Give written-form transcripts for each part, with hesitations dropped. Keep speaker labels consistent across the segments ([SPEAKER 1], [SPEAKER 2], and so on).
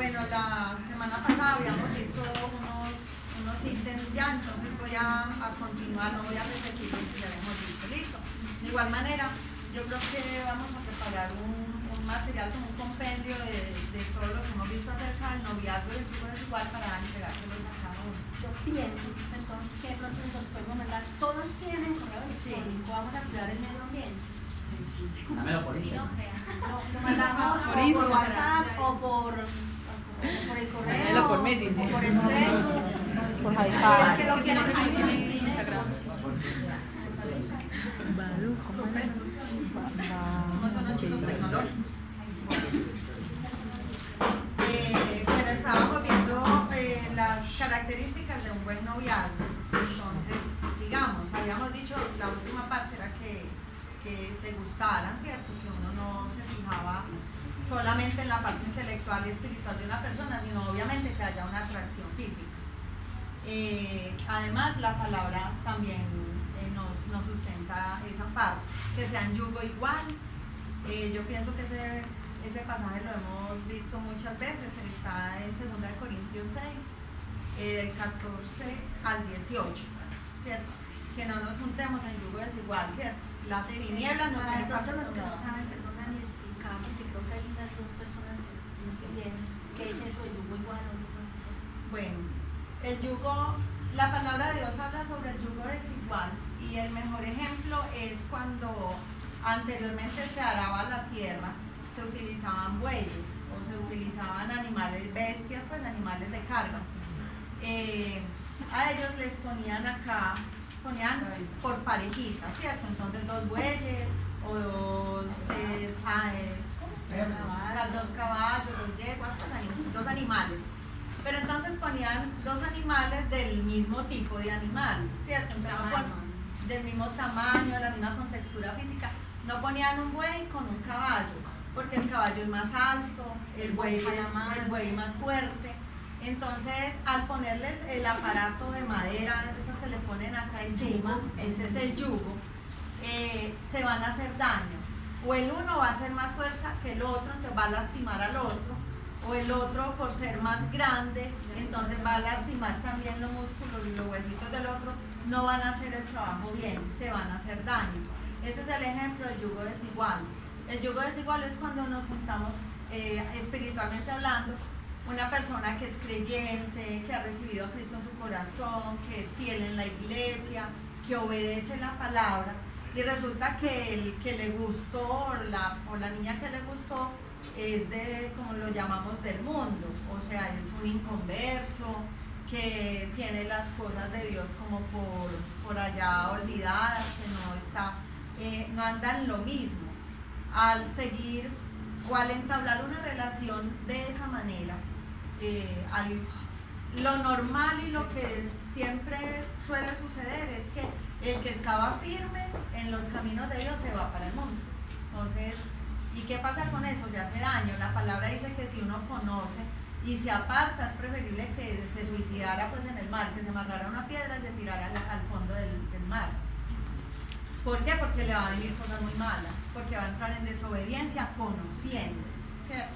[SPEAKER 1] Bueno, la semana pasada habíamos visto unos ítems ya, entonces voy a continuar, no voy a repetir lo que ya habíamos visto. Listo. De igual manera, yo creo que vamos a preparar un material como un compendio de todo lo que hemos visto acerca del noviazgo y el yugo desigual para entregárselos a cada uno.
[SPEAKER 2] Yo pienso entonces que de pronto nos podemos mandar, todos tienen correo electrónico, vamos a cuidar el medio ambiente.
[SPEAKER 3] Dámelo por Instagram.
[SPEAKER 2] Lo mandamos por WhatsApp o por el correo,
[SPEAKER 4] por Messenger,
[SPEAKER 2] o por el Facebook,
[SPEAKER 4] por hi-fi.
[SPEAKER 2] que lo quiera
[SPEAKER 4] tiene Instagram.
[SPEAKER 1] ¿Cómo son los chicos tecnológicos? Bueno, estábamos viendo las características de un buen noviazgo. Entonces, sigamos. Habíamos dicho, la última parte era que se gustaran, ¿cierto? Que uno no se fijaba solamente en la parte intelectual y espiritual de una persona, sino obviamente que haya una atracción física. Además, la palabra también nos sustenta esa parte, que sean yugo igual. Yo pienso que ese pasaje lo hemos visto muchas veces, está en 2 Corintios 6, del 14 al 18, ¿cierto? Que no nos juntemos en yugo desigual, ¿cierto? Las tinieblas no tienen parte
[SPEAKER 2] los que no
[SPEAKER 1] de
[SPEAKER 2] saben, perdonan y explicamos, porque creo que hay unas dos personas que no estoy viendo, ¿qué es eso de yugo igual o yugo desigual?
[SPEAKER 1] Bueno, el yugo, la palabra de Dios habla sobre el yugo desigual y el mejor ejemplo es cuando anteriormente se araba la tierra, se utilizaban bueyes o se utilizaban animales, bestias, pues animales de carga. A ellos les ponían por parejitas, ¿cierto? Entonces 2 bueyes o 2 caballos, 2 yeguas, pues 2 animales. Pero entonces ponían 2 animales del mismo tipo de animal, ¿cierto? Entonces, del mismo tamaño, la misma contextura física. No ponían un buey con un caballo, porque el caballo es más alto, el buey más fuerte. Entonces, al ponerles el aparato de madera, eso que le ponen acá encima, ese es el yugo, se van a hacer daño. O el uno va a hacer más fuerza que el otro, entonces va a lastimar al otro. O el otro, por ser más grande, entonces va a lastimar también los músculos y los huesitos del otro. No van a hacer el trabajo bien, se van a hacer daño. Ese es el ejemplo del yugo desigual. El yugo desigual es cuando nos juntamos espiritualmente hablando, una persona que es creyente, que ha recibido a Cristo en su corazón, que es fiel en la iglesia, que obedece la palabra, y resulta que el que le gustó o la niña que le gustó es como lo llamamos del mundo, o sea, es un inconverso, que tiene las cosas de Dios como por allá olvidadas, que no anda en lo mismo. Al seguir o al entablar una relación de esa manera, lo normal y lo que siempre suele suceder es que el que estaba firme en los caminos de Dios se va para el mundo. Entonces, ¿y qué pasa con eso? Se hace daño. La palabra dice que si uno conoce y se aparta, es preferible que se suicidara pues en el mar, que se amarrara una piedra y se tirara al fondo del mar. ¿Por qué? Porque le va a venir cosas muy malas, porque va a entrar en desobediencia conociendo, ¿cierto?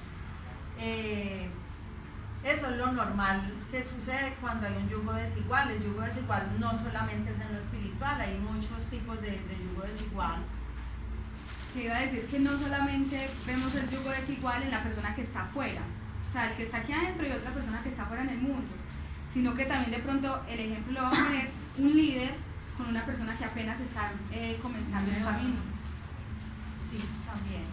[SPEAKER 1] Eso es lo normal que sucede cuando hay un yugo desigual. El yugo desigual no solamente es en lo espiritual, hay muchos tipos de yugo desigual.
[SPEAKER 4] Se iba a decir que no solamente vemos el yugo desigual en la persona que está afuera, o sea, el que está aquí adentro y otra persona que está afuera en el mundo, sino que también de pronto el ejemplo lo va a poner un líder con una persona que apenas está comenzando el camino.
[SPEAKER 1] Sí, también.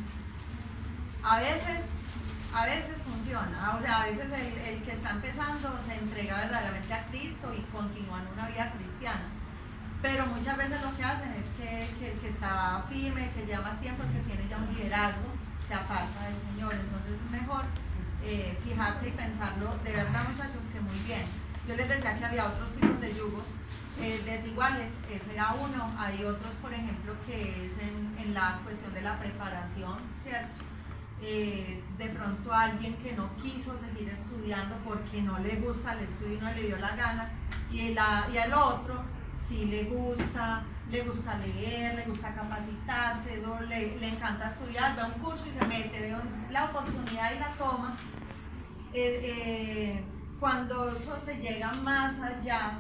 [SPEAKER 1] A veces funciona, o sea, a veces el que está empezando se entrega verdaderamente a Cristo y continúa en una vida cristiana. Pero muchas veces lo que hacen es que el que está firme, el que lleva más tiempo, el que tiene ya un liderazgo, se aparta del Señor. Entonces es mejor fijarse y pensarlo de verdad, muchachos, que muy bien. Yo les decía que había otros tipos de yugos desiguales, ese era uno. Hay otros, por ejemplo, que es en la cuestión de la preparación, ¿cierto? De pronto alguien que no quiso seguir estudiando porque no le gusta el estudio y no le dio la gana, y al otro sí le gusta leer, le gusta capacitarse, le encanta estudiar, ve a un curso y se mete, ve la oportunidad y la toma, cuando eso se llega más allá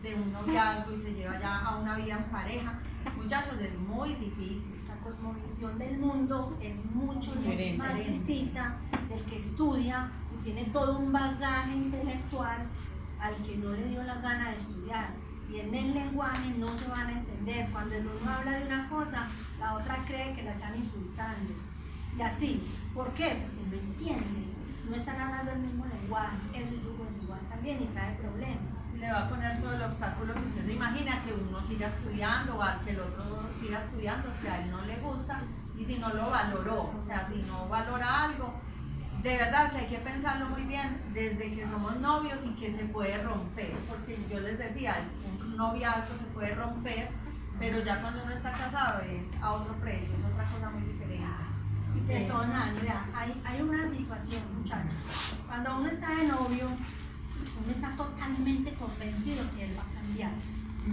[SPEAKER 1] de un noviazgo y se lleva ya a una vida en pareja, muchachos, es muy difícil.
[SPEAKER 2] La cosmovisión del mundo es mucho
[SPEAKER 1] Diferente.
[SPEAKER 2] más distinta del que estudia y tiene todo un bagaje intelectual al que no le dio la gana de estudiar. Y en el lenguaje no se van a entender. Cuando el uno habla de una cosa, la otra cree que la están insultando. Y así. ¿Por qué? Porque no entienden. No están hablando el mismo lenguaje. Eso es yugo desigual también y trae problemas.
[SPEAKER 1] Le va a poner todo el obstáculo que usted se imagina, que uno siga estudiando o al que el otro siga estudiando si a él no le gusta y si no lo valoró, o sea, si no valora algo. De verdad que hay que pensarlo muy bien desde que somos novios y que se puede romper, porque yo les decía, un noviazgo se puede romper, pero ya cuando uno está casado es a otro precio, es otra cosa muy diferente.
[SPEAKER 2] De todo nada, mira, hay una situación, muchachos. Cuando uno está de novio, uno está totalmente convencido que él va a cambiar,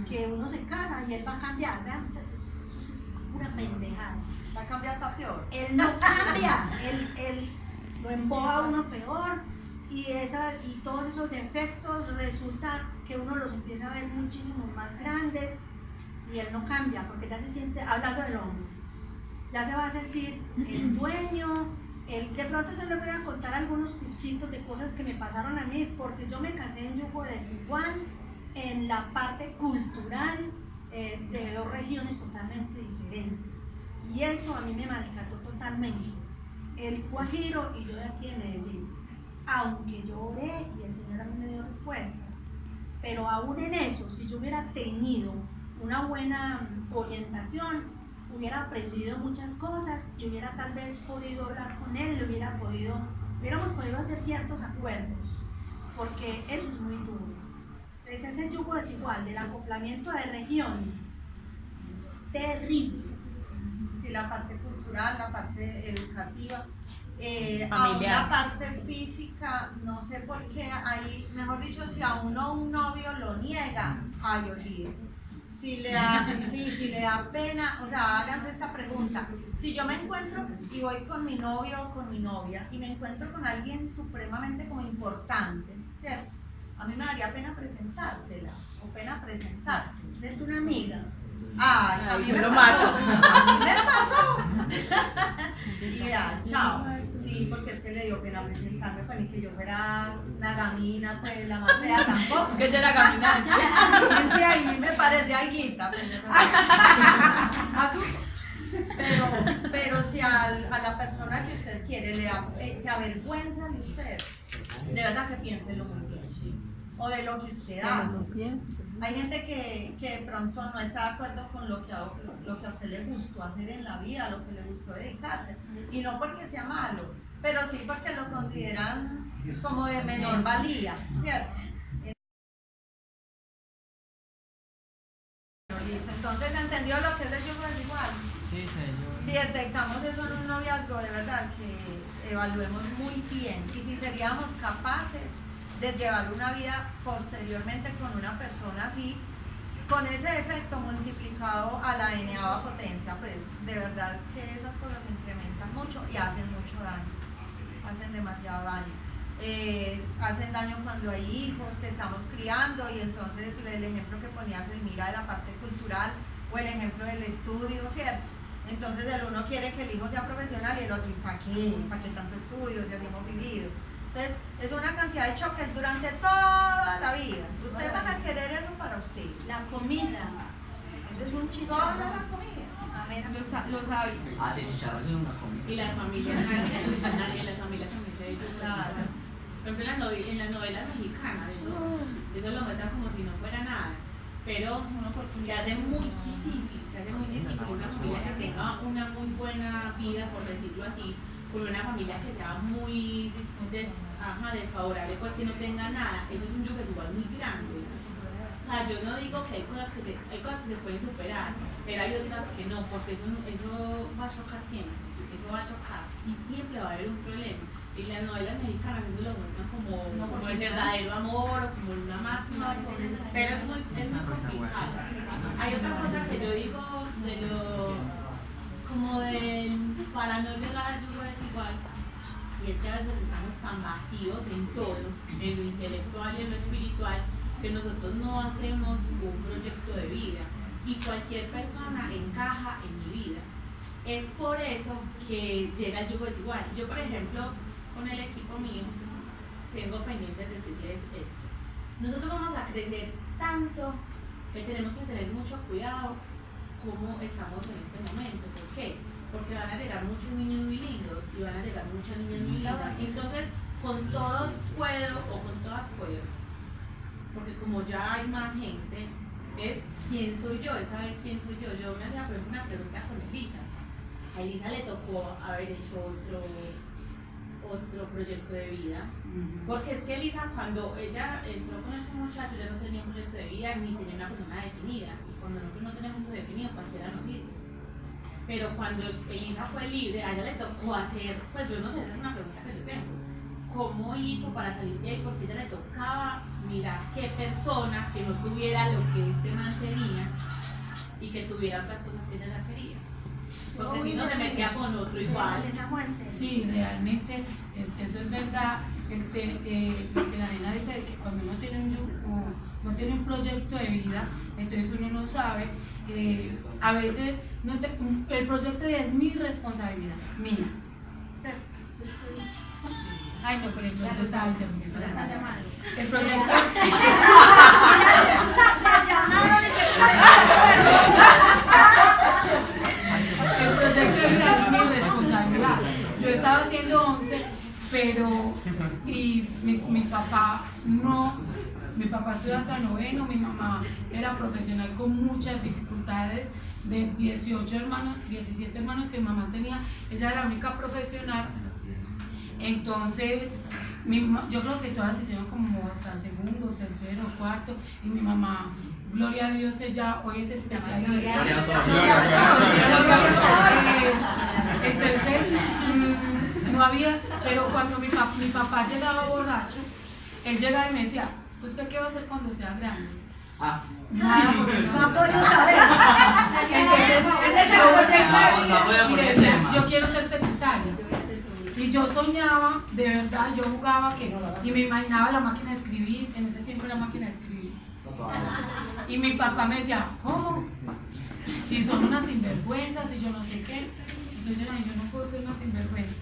[SPEAKER 2] que uno se casa y él va a cambiar. Vean, muchachos, eso es pura pendejada.
[SPEAKER 1] ¿Va a cambiar para peor?
[SPEAKER 2] Él no cambia, él lo emboba a uno peor y todos esos defectos resulta que uno los empieza a ver muchísimo más grandes y él no cambia porque ya se siente, hablando del hombre, ya se va a sentir el dueño. De pronto yo les voy a contar algunos tipsitos de cosas que me pasaron a mí porque yo me casé en yugo desigual en la parte cultural de dos regiones totalmente diferentes y eso a mí me maltrató totalmente. El Guajiro y yo de aquí en Medellín, aunque yo oré y el Señor a mí me dio respuestas, pero aún en eso, si yo hubiera tenido una buena orientación, hubiera aprendido muchas cosas y hubiera tal vez podido hablar con él, hubiéramos podido hacer ciertos acuerdos, porque eso es muy duro. Entonces ese yugo desigual del acoplamiento de regiones es terrible.
[SPEAKER 1] Sí, la parte cultural, la parte educativa,
[SPEAKER 5] Familiar.
[SPEAKER 1] a una parte física, no sé por qué, ahí, mejor dicho, si a uno un novio lo niega, ay, olvídese. Si le da pena, o sea, háganse esta pregunta. Si yo me encuentro y voy con mi novio o con mi novia y me encuentro con alguien supremamente como importante, ¿cierto? A mí me daría pena presentársela o pena presentarse.
[SPEAKER 2] Verte una amiga.
[SPEAKER 1] Ay, a mí
[SPEAKER 5] yo
[SPEAKER 1] me
[SPEAKER 5] lo
[SPEAKER 1] pasó.
[SPEAKER 5] mato.
[SPEAKER 1] A mí me pasó. Y ya, chao. Sí, porque es que le dio pena presentarme, pues ni que yo fuera la gamina, pues la más fea tampoco.
[SPEAKER 5] Que yo la caminante.
[SPEAKER 1] Gente ahí me parece alguita, pues, pero si a la persona que usted quiere se avergüenza de usted, de verdad que piénselo muy bien. O de lo que usted hace. Hay gente que de pronto no está de acuerdo con lo que a usted le gustó hacer en la vida, lo que le gustó dedicarse. Y no porque sea malo, pero sí porque lo consideran como de menor valía, ¿cierto? Listo, entonces entendió lo que es el yugo desigual.
[SPEAKER 3] Sí, señor.
[SPEAKER 1] Si detectamos eso en un noviazgo, de verdad que evaluemos muy bien y si seríamos capaces de llevar una vida posteriormente con una persona así, con ese efecto multiplicado a la n-ava potencia, pues de verdad que esas cosas se incrementan mucho y hacen mucho daño, hacen demasiado daño. Hacen daño cuando hay hijos que estamos criando y entonces el ejemplo que ponías, Elmira, de la parte cultural o el ejemplo del estudio, ¿cierto? Entonces el uno quiere que el hijo sea profesional y el otro, ¿para qué? ¿Para qué tanto estudio si así hemos vivido? Entonces es una cantidad de choques durante toda la vida. Ustedes van a querer eso para ustedes.
[SPEAKER 2] La comida, eso es un
[SPEAKER 1] Solo
[SPEAKER 2] chicharrón.
[SPEAKER 1] la comida.
[SPEAKER 4] Los hábitos.
[SPEAKER 3] Ah, sí, chicharrón es una comida.
[SPEAKER 5] Y las familias, en las familias también se dice.
[SPEAKER 1] Claro.
[SPEAKER 5] Por ejemplo, en las novelas mexicanas, eso lo muestran como si no fuera nada. Pero se hace muy difícil una familia que tenga una muy buena vida, por decirlo así, con una familia que sea muy desfavorable, pues que no tenga nada. Eso es un yugo desigual muy grande. O sea, yo no digo que hay cosas que se pueden superar, pero hay otras que no, porque eso va a chocar siempre, eso va a chocar y siempre va a haber un problema. Y las novelas mexicanas eso lo muestran como el verdadero amor o como una máxima, pero es muy complicado. Hay otra cosa que yo digo para no llegar al yugo desigual, y es que a veces estamos tan vacíos en todo, en lo intelectual y en lo espiritual, que nosotros no hacemos un proyecto de vida y cualquier persona encaja en mi vida. Es por eso que llega el yugo desigual. Yo, por ejemplo, con el equipo mío, tengo pendientes de decirles esto. Nosotros vamos a crecer tanto que tenemos que tener mucho cuidado cómo estamos en este momento. ¿Por qué? Porque van a llegar muchos niños muy lindos y van a llegar muchas niñas muy lindas. Entonces, con todos puedo o con todas puedo. Porque como ya hay más gente, es quién soy yo, es saber quién soy yo. Yo me hacía una pregunta con Elisa. A Elisa le tocó haber hecho otro proyecto de vida. Porque es que Elisa, cuando ella entró con este muchacho, ya no tenía un proyecto de vida ni tenía una persona definida. Y cuando nosotros no tenemos eso definido, cualquiera nos sirve. Pero cuando Elisa fue libre, a ella le tocó hacer, pues yo no sé, esa es una pregunta que yo tengo. ¿Cómo hizo para salir de ahí? Porque a ella le tocaba mirar qué persona que no tuviera lo que este man tenía y que tuviera otras cosas que ella ya quería. Porque si no se metía con otro igual.
[SPEAKER 6] Sí, realmente eso es verdad. Lo que la nena dice de que cuando uno tiene un proyecto de vida, entonces uno no sabe. A veces el proyecto de vida es mi responsabilidad, mía. ¿Cierto?
[SPEAKER 4] Ay, no, pero entonces está
[SPEAKER 5] La están llamando.
[SPEAKER 6] El proyecto. El proyecto de vida es mi responsabilidad. Yo estaba haciendo 11, pero mi papá estudió hasta noveno, mi mamá era profesional con muchas dificultades, de 17 hermanos que mi mamá tenía, ella era la única profesional. Entonces, yo creo que todas hicieron como hasta segundo, tercero, cuarto, y mi mamá, gloria a Dios, ella hoy es especialista. Entonces, no había, pero cuando mi papá llegaba borracho, él llegaba y me decía, ¿usted qué va a hacer cuando sea grande? Nada, porque no saber. Entonces, yo quiero ser secretaria. Y yo soñaba, de verdad, yo jugaba y me imaginaba la máquina de escribir, en ese tiempo era máquina de escribir. Y mi papá me decía, ¿cómo? Si son unas sinvergüenzas y yo no sé qué. Entonces yo no puedo ser una sinvergüenza.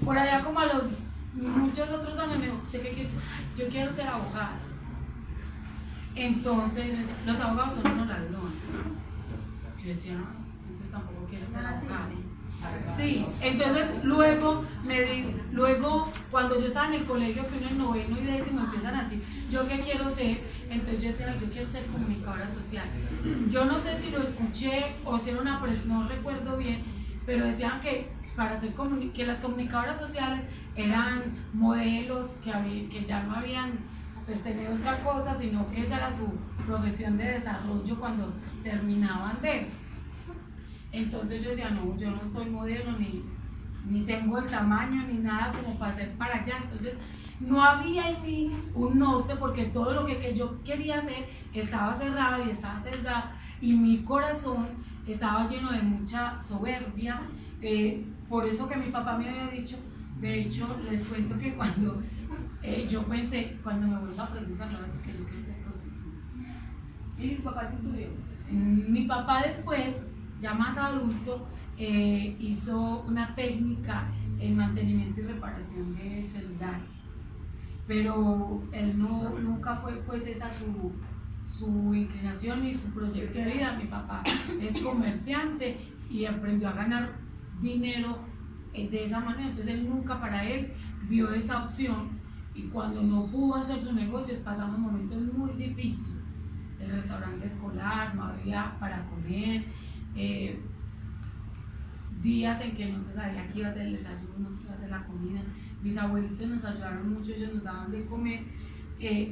[SPEAKER 6] Por allá como a los muchos otros años me dijo, yo quiero ser abogada. Entonces, los abogados son unos ladrones. Yo decía, no, entonces tampoco quiero ser abogada. Sí, entonces luego cuando yo estaba en el colegio, que uno en noveno y décimo empiezan así, ¿yo qué quiero ser? Entonces yo decía, yo quiero ser comunicadora social. Yo no sé si lo escuché o si era una persona, no recuerdo bien, pero decían que para ser que las comunicadoras sociales eran modelos que ya no habían pues tenido otra cosa, sino que esa era su profesión de desarrollo cuando terminaban de. Entonces yo decía, no, yo no soy modelo, ni tengo el tamaño, ni nada como para ser para allá. Entonces no había en mí un norte, porque todo lo que yo quería hacer estaba cerrado y mi corazón estaba lleno de mucha soberbia. Por eso que mi papá me había dicho, de hecho les cuento que cuando yo pensé, cuando me vuelva a preguntar, le voy a decir que yo quiero ser prostituta.
[SPEAKER 4] ¿Y su papá sí estudió?
[SPEAKER 6] Mi papá después, ya más adulto, hizo una técnica en mantenimiento y reparación de celulares, pero él nunca fue pues esa su inclinación y su proyecto de vida. Mi papá es comerciante y aprendió a ganar dinero de esa manera, entonces él nunca para él vio esa opción, y cuando no pudo hacer sus negocios pasamos momentos muy difíciles. El restaurante escolar, no había para comer, días en que no se sabía qué iba a ser el desayuno, qué iba a ser la comida. Mis abuelitos nos ayudaron mucho, ellos nos daban de comer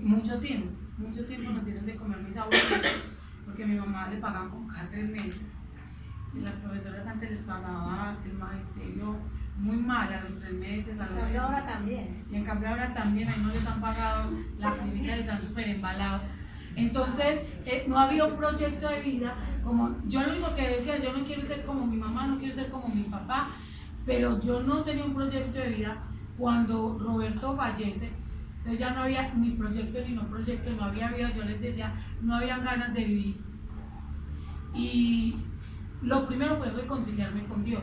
[SPEAKER 6] mucho tiempo nos dieron de comer mis abuelitos, porque a mi mamá le pagaban con cada 3 meses. Y las profesoras antes les pagaban el magisterio muy mal, a los 3 meses, a los...
[SPEAKER 2] En cambio ahora también.
[SPEAKER 6] Y en cambio ahora también, ahí no les han pagado, la clínica les han súper embalado. Entonces, no había un proyecto de vida, como yo lo único que decía, yo no quiero ser como mi mamá, no quiero ser como mi papá, pero yo no tenía un proyecto de vida cuando Roberto fallece, entonces ya no había ni proyecto ni no proyecto, no había vida, yo les decía, no habían ganas de vivir. Y lo primero fue reconciliarme con Dios,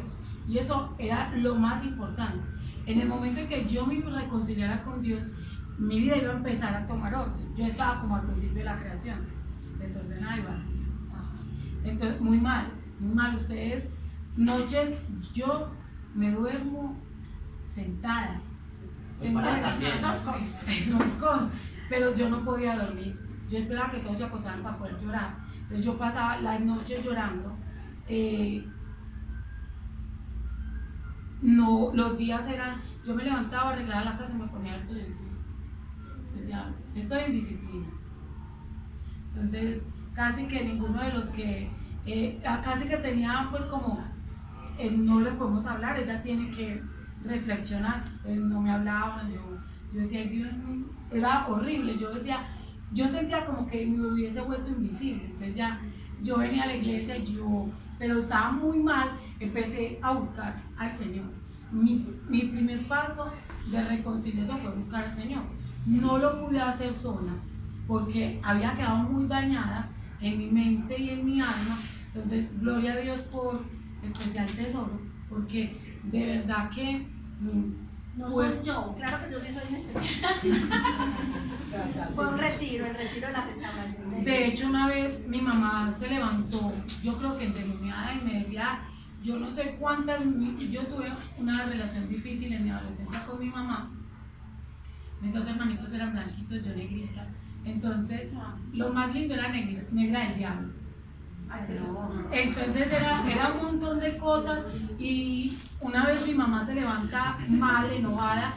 [SPEAKER 6] y eso era lo más importante. En el momento en que yo me reconciliara con Dios, mi vida iba a empezar a tomar orden. Yo estaba como al principio de la creación, desordenada y vacía. Entonces, muy mal. Ustedes, noches, yo me duermo sentada. Pero yo no podía dormir. Yo esperaba que todos se acostaran para poder llorar. Entonces yo pasaba las noches llorando. No, los días eran, yo me levantaba, arreglaba la casa y me ponía a ver televisión. Pues ya, estoy en disciplina. Entonces, casi que ninguno de los que, casi que tenía pues como, no le podemos hablar, ella tiene que reflexionar, pues no me hablaban, yo decía, Dios mío, era horrible, yo sentía como que me hubiese vuelto invisible. Entonces ya, yo venía a la iglesia y pero estaba muy mal, empecé a buscar al Señor. Mi primer paso de reconciliación fue buscar al Señor. No lo pude hacer sola, porque había quedado muy dañada en mi mente y en mi alma. Entonces, gloria a Dios por especial tesoro, porque de verdad que
[SPEAKER 2] no soy yo, claro que yo sí soy especial. Fue un retiro, el retiro de la restauración.
[SPEAKER 6] De hecho, una vez mi mamá se levantó, yo creo que endemoniada, y me decía, yo no sé cuántas, yo tuve una relación difícil en mi adolescencia con mi mamá. Mis dos hermanitos eran blanquitos, yo negrita. Entonces, lo más lindo era negra del diablo. Entonces era un montón de cosas, y una vez mi mamá se levanta mal, enojada,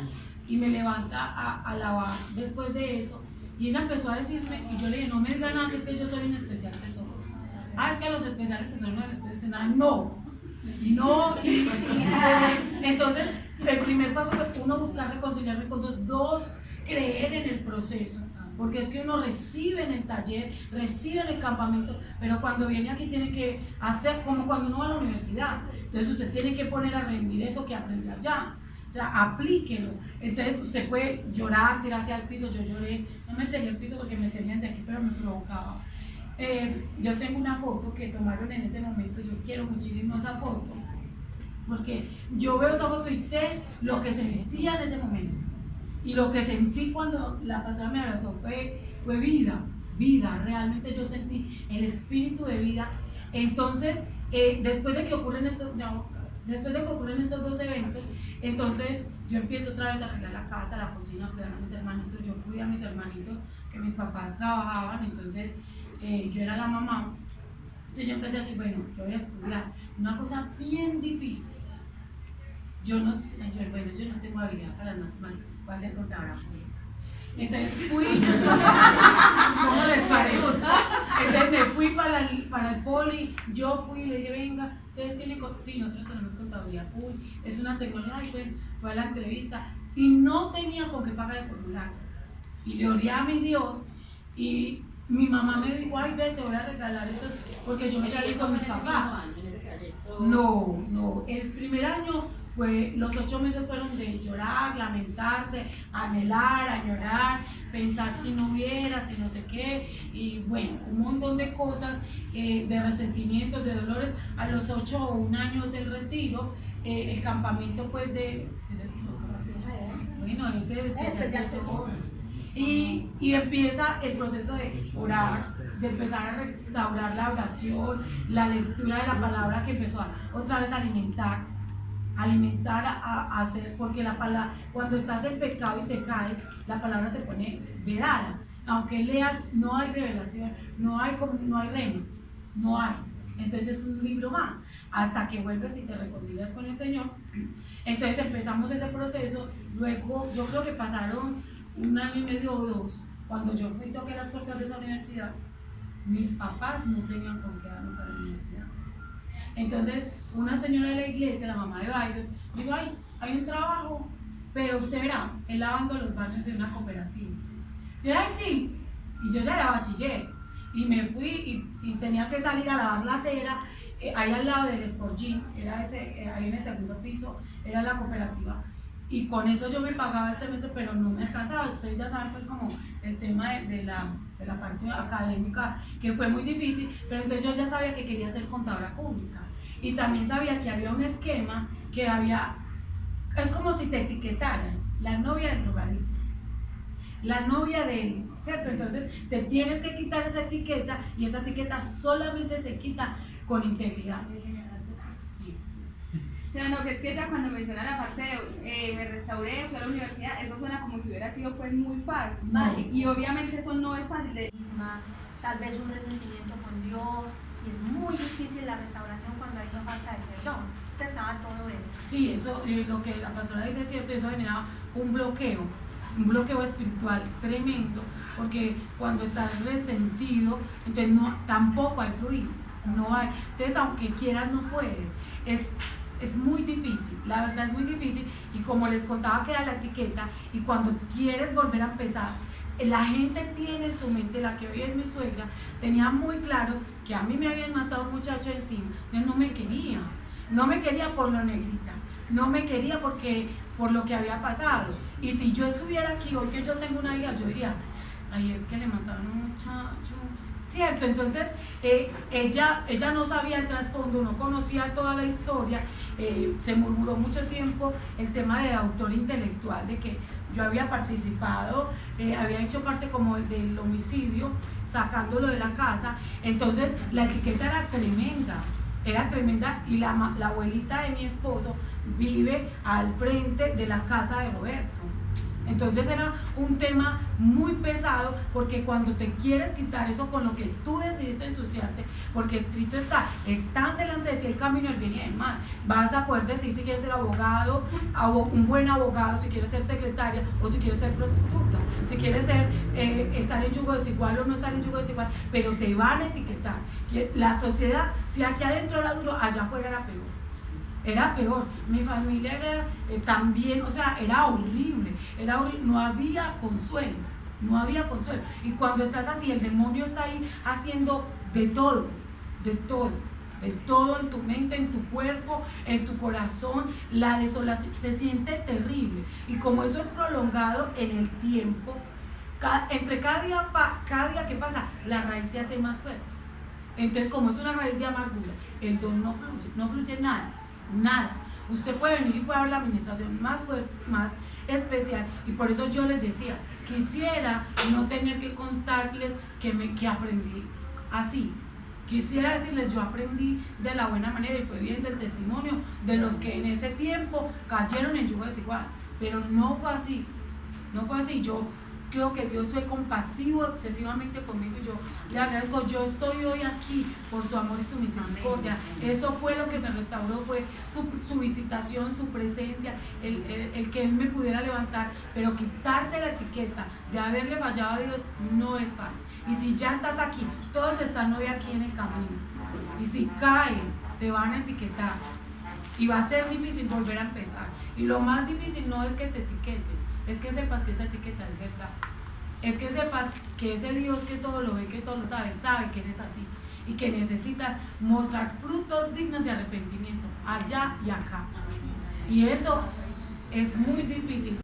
[SPEAKER 6] y me levanta a lavar después de eso, y ella empezó a decirme, y yo le dije, no me digas nada, es que yo soy un especial tesoro. Es que los especiales tesoros no les puedes nada. No. Entonces, el primer paso fue uno, buscar reconciliarme con Dios, dos, creer en el proceso. Porque es que uno recibe en el taller, recibe en el campamento, pero cuando viene aquí tiene que hacer como cuando uno va a la universidad. Entonces usted tiene que poner a rendir eso que aprendió allá. O sea, aplíquelo. Entonces usted puede llorar, tirarse al piso. Yo lloré, no me tiré al piso porque me tenían de aquí, pero me provocaba. Yo tengo una foto que tomaron en ese momento, yo quiero muchísimo esa foto, porque yo veo esa foto y sé lo que sentía en ese momento. Y lo que sentí cuando la pastora me abrazó fue vida, realmente yo sentí el espíritu de vida. Entonces, después de que ocurren estos dos eventos, entonces yo empiezo otra vez a arreglar la casa, la cocina, a cuidar a mis hermanitos. Yo cuidé a mis hermanitos, que mis papás trabajaban, entonces yo era la mamá. Entonces yo empecé a decir, bueno, yo voy a estudiar, una cosa bien difícil. Yo no tengo habilidad para las matemáticas, voy a ser contadora pública. Entonces fui, ¿cómo les parece? Entonces me fui para el poli, yo fui y le dije, venga, ustedes tienen, sí, nosotros tenemos contaduría pública, es una tecnología, y fue a la entrevista, y no tenía con qué pagar el formulario. Y le oré a mi Dios, y mi mamá me dijo, ay, ve, te voy a regalar estos, porque yo me salí con mis papás. No, el primer año los 8 meses fueron de llorar, lamentarse, anhelar, añorar, pensar si no hubiera, si no sé qué, y bueno, un montón de cosas, de resentimientos, de dolores. A los 8 o 1 año es el retiro, el campamento pues ese especial tesoro. Y empieza el proceso de orar, de empezar a restaurar la oración, la lectura de la palabra, que empezó otra vez a alimentar a hacer, porque la palabra, cuando estás en pecado y te caes, la palabra se pone vedada. Aunque leas, no hay revelación, no hay rema, no hay. Entonces es un libro más, hasta que vuelves y te reconcilias con el Señor. Entonces empezamos ese proceso. Luego, yo creo que pasaron 1 año y medio o 2, cuando yo fui y toqué las puertas de esa universidad, mis papás no tenían con qué darme para la universidad. Entonces, una señora de la iglesia, la mamá de Byron, me dijo, ay, hay un trabajo, pero usted verá, él lavando los baños de una cooperativa. Yo, ay, sí, y yo ya era bachiller, y me fui y tenía que salir a lavar la acera, ahí al lado del Sport Gym, ahí en el segundo piso, era la cooperativa. y con eso yo me pagaba el semestre, pero no me alcanzaba. Ustedes ya saben pues como el tema de la parte académica, que fue muy difícil, pero entonces yo ya sabía que quería ser contadora pública y también sabía que había un esquema que había, es como si te etiquetaran, la novia del drogadicto, la novia de, ¿cierto? Entonces te tienes que quitar esa etiqueta y esa etiqueta solamente se quita con integridad. Sí.
[SPEAKER 4] Pero no, que es que ella cuando menciona la parte de me restauré, fui a la universidad, eso suena como si hubiera sido pues muy fácil.
[SPEAKER 2] Vale.
[SPEAKER 4] Y obviamente eso no es fácil de...
[SPEAKER 2] Misma, tal vez un resentimiento con Dios, y es muy difícil la restauración cuando hay una falta de perdón. Estaba todo eso.
[SPEAKER 6] Sí, eso, lo que la pastora dice es cierto, eso generaba un bloqueo espiritual tremendo, porque cuando estás resentido, entonces no, tampoco hay fluido, no hay, entonces aunque quieras no puedes, es muy difícil, la verdad es muy difícil, y como les contaba queda la etiqueta, y cuando quieres volver a empezar, la gente tiene en su mente, la que hoy es mi suegra, tenía muy claro que a mí me habían matado un muchacho encima, yo no me quería por lo negrita, no me quería por lo que había pasado, y si yo estuviera aquí hoy que yo tengo una hija, yo diría, ay, es que le mataron a un muchacho, ¿cierto? Entonces ella no sabía el trasfondo, no conocía toda la historia, se murmuró mucho tiempo el tema de autor intelectual, de que yo había participado, había hecho parte como del homicidio, sacándolo de la casa, entonces la etiqueta era tremenda, y la abuelita de mi esposo vive al frente de la casa de Roberto. Entonces era un tema muy pesado, porque cuando te quieres quitar eso con lo que tú decidiste ensuciarte, porque escrito están delante de ti el camino del bien y del mal, vas a poder decidir si quieres ser abogado, un buen abogado, si quieres ser secretaria o si quieres ser prostituta, si quieres estar en yugo desigual o no estar en yugo desigual, pero te van a etiquetar. La sociedad, si aquí adentro era duro, allá afuera era peor. Era peor, mi familia era también, o sea, era horrible, no había consuelo, y cuando estás así, el demonio está ahí haciendo de todo en tu mente, en tu cuerpo, en tu corazón, la desolación, se siente terrible, y como eso es prolongado en el tiempo, entre cada día que pasa, la raíz se hace más fuerte, entonces como es una raíz de amargura, el don no fluye nada. Usted puede venir y puede dar la administración más fuerte, más especial, y por eso yo les decía, quisiera no tener que contarles que aprendí así. Quisiera decirles, yo aprendí de la buena manera, y fue bien del testimonio de los que en ese tiempo cayeron en yugo desigual, pero no fue así. Yo creo que Dios fue compasivo excesivamente conmigo, y yo le agradezco. Yo estoy hoy aquí por su amor y su misericordia. Eso fue lo que me restauró, fue su visitación, su presencia, el que Él me pudiera levantar, pero quitarse la etiqueta de haberle fallado a Dios no es fácil. Y si ya estás aquí, todos están hoy aquí en el camino, y si caes te van a etiquetar y va a ser difícil volver a empezar, y lo más difícil no es que te etiqueten, es que sepas que esa etiqueta es verdad, es que sepas que ese Dios que todo lo ve, que todo lo sabe que eres así, y que necesitas mostrar frutos dignos de arrepentimiento allá y acá, y eso es muy difícil.